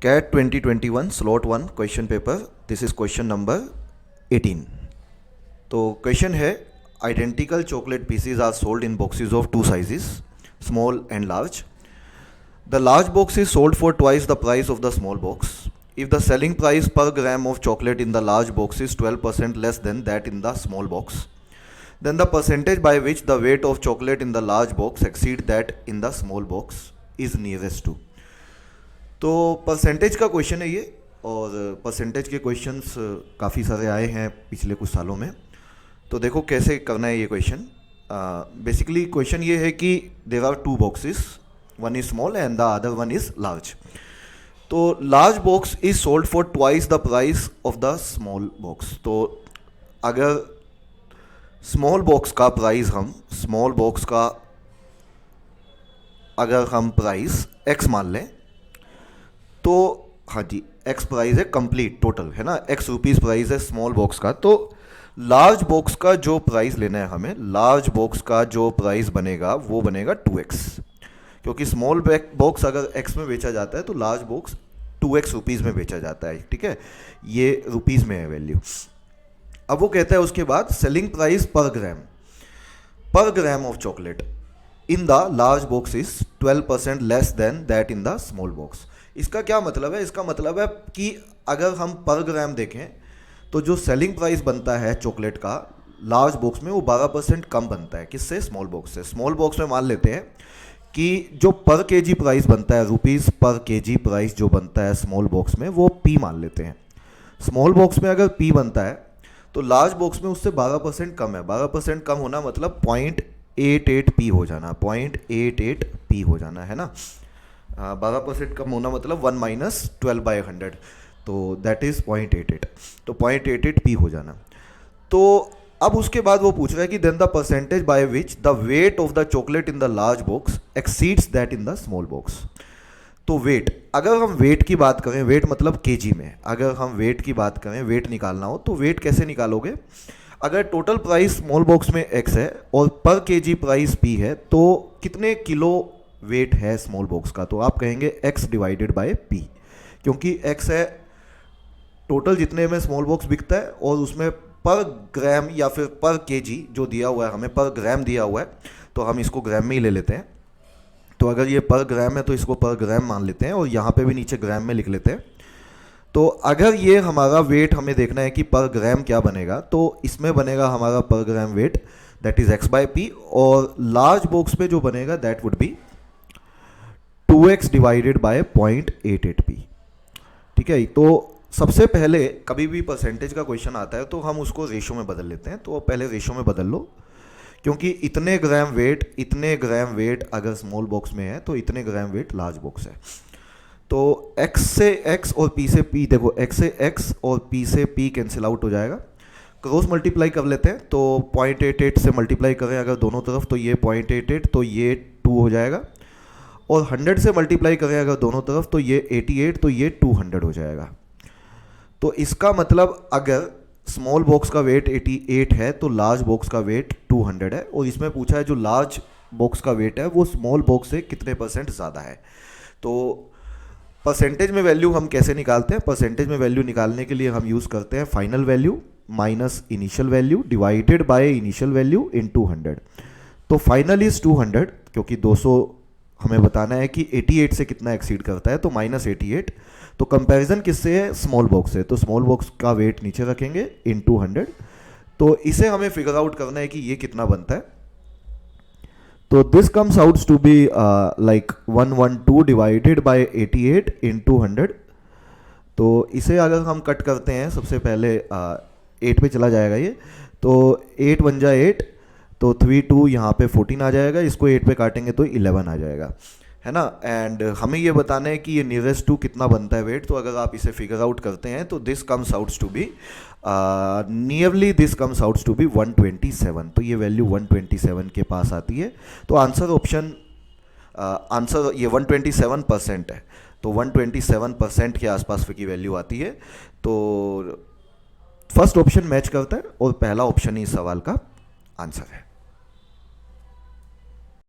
CAT 2021 slot 1 question paper, this is question number 18। तो question है identical chocolate pieces are sold in boxes of two sizes small and large. The large box is sold for twice the price of the small box. If the selling price per gram of chocolate in the large box is 12% less than that in the small box, then the percentage by which the weight of chocolate in the large box exceed that in the small box is nearest to। तो percentage का question है ये, और percentage के questions काफ़ी सारे आए हैं पिछले कुछ सालों में। तो देखो कैसे करना है ये क्वेश्चन। बेसिकली क्वेश्चन ये है कि there are two boxes, one is small and the other one is large. तो large box is sold for twice the price of the small box. तो अगर स्मॉल बॉक्स का प्राइस अगर हम price x मान लें तो हाँ जी, x प्राइस है कंप्लीट टोटल, है ना, x रुपीज़ प्राइस है स्मॉल बॉक्स का। तो लार्ज बॉक्स का जो प्राइस लेना है हमें, लार्ज बॉक्स का जो प्राइस बनेगा वो बनेगा 2x, क्योंकि स्मॉल बॉक्स अगर x में बेचा जाता है तो लार्ज बॉक्स 2x रुपीज़ में बेचा जाता है। ठीक है, ये रुपीज़ में है वैल्यू। अब वो कहता है उसके बाद selling price per gram of chocolate in the large box is 12% less than that in the small box. इसका क्या मतलब है? इसका मतलब है कि अगर हम पर ग्राम देखें तो जो सेलिंग प्राइस बनता है चॉकलेट का लार्ज बॉक्स में वो 12% कम बनता है। किससे? स्मॉल बॉक्स से। स्मॉल बॉक्स में मान लेते हैं कि जो पर केजी प्राइस बनता है, रुपीज़ पर केजी प्राइस जो बनता है स्मॉल बॉक्स में, वो p मान लेते हैं। स्मॉल बॉक्स में अगर p बनता है तो लार्ज बॉक्स में उससे 12% कम है। 12% कम होना मतलब 0.88p हो जाना, 0.88p हो जाना, है ना। 12% कम होना मतलब 1 माइनस 12/100, तो दैट इज़ 0.88, तो 0.88p हो जाना। तो अब उसके बाद वो पूछ रहा है कि then the percentage by which the weight of the chocolate in the large box exceeds that in the small box. तो वेट, अगर हम वेट की बात करें, वेट मतलब केजी में, अगर हम वेट की बात करें, वेट निकालना हो तो वेट कैसे निकालोगे? अगर टोटल प्राइस स्मॉल बॉक्स में x है और पर केजी प्राइस p है, तो कितने किलो वेट है स्मॉल बॉक्स का? तो आप कहेंगे x डिवाइडेड बाय p, क्योंकि x है टोटल जितने में स्मॉल बॉक्स बिकता है और उसमें पर ग्राम या फिर पर केजी जो दिया हुआ है, हमें पर ग्राम दिया हुआ है, तो हम इसको ग्राम में ही ले लेते हैं। तो अगर ये पर ग्राम है तो इसको पर ग्राम मान लेते हैं और यहाँ पे भी नीचे ग्राम में लिख लेते हैं। तो अगर ये हमारा वेट हमें देखना है कि पर ग्राम क्या बनेगा, तो इसमें बनेगा हमारा per gram weight that is x by p, और लार्ज बॉक्स पे जो बनेगा that would be 2x divided by 0.88p। ठीक है, तो सबसे पहले कभी भी परसेंटेज का क्वेश्चन आता है तो हम उसको रेशो में बदल लेते हैं। तो पहले रेशो में बदल लो, क्योंकि इतने ग्राम वेट अगर स्मॉल बॉक्स में है तो इतने ग्राम वेट लार्ज बॉक्स है। तो x से x और p से p, देखो x से x और p से p कैंसिल आउट हो जाएगा। क्रॉस मल्टीप्लाई कर लेते हैं, तो 0.88 से मल्टीप्लाई करें अगर दोनों तरफ तो ये 0.88, तो ये 2 हो जाएगा, और 100 से मल्टीप्लाई करें अगर दोनों तरफ तो ये 88, तो ये 200 हो जाएगा। तो इसका मतलब अगर स्मॉल बॉक्स का वेट 88 है तो लार्ज बॉक्स का वेट 200 है, और इसमें पूछा है जो लार्ज बॉक्स का वेट है वो स्मॉल बॉक्स से कितने % ज़्यादा है। तो परसेंटेज में वैल्यू हम कैसे निकालते हैं? परसेंटेज में वैल्यू निकालने के लिए हम यूज़ करते हैं final value minus initial value divided by initial value into 100। तो फाइनल इज 200, क्योंकि 200 हमें बताना है कि 88 से कितना एक्सीड करता है, तो माइनस 88। तो कंपैरिजन किससे है? स्मॉल बॉक्स से, तो स्मॉल बॉक्स का वेट नीचे रखेंगे इनटू 100। तो इसे हमें फिगर आउट करना है कि ये कितना बनता है। तो this comes out to be like 112 divided by 88 into 100। तो इसे अगर हम कट करते हैं, सबसे पहले 8 पे चला जाएगा ये, तो 8 बन जाए 8, तो 3 2 यहाँ पे 14 आ जाएगा, इसको 8 पे काटेंगे तो 11 आ जाएगा, है ना। एंड हमें ये बताना है कि ये नियरेस्ट टू कितना बनता है वेट। तो अगर आप इसे फिगर आउट करते हैं तो this comes out to be nearly 127। तो ये वैल्यू 127 के पास आती है। तो आंसर ये 127% है, तो 127% के आसपास की वैल्यू आती है। तो फर्स्ट ऑप्शन मैच करता है और पहला ऑप्शन ही इस सवाल का आंसर है।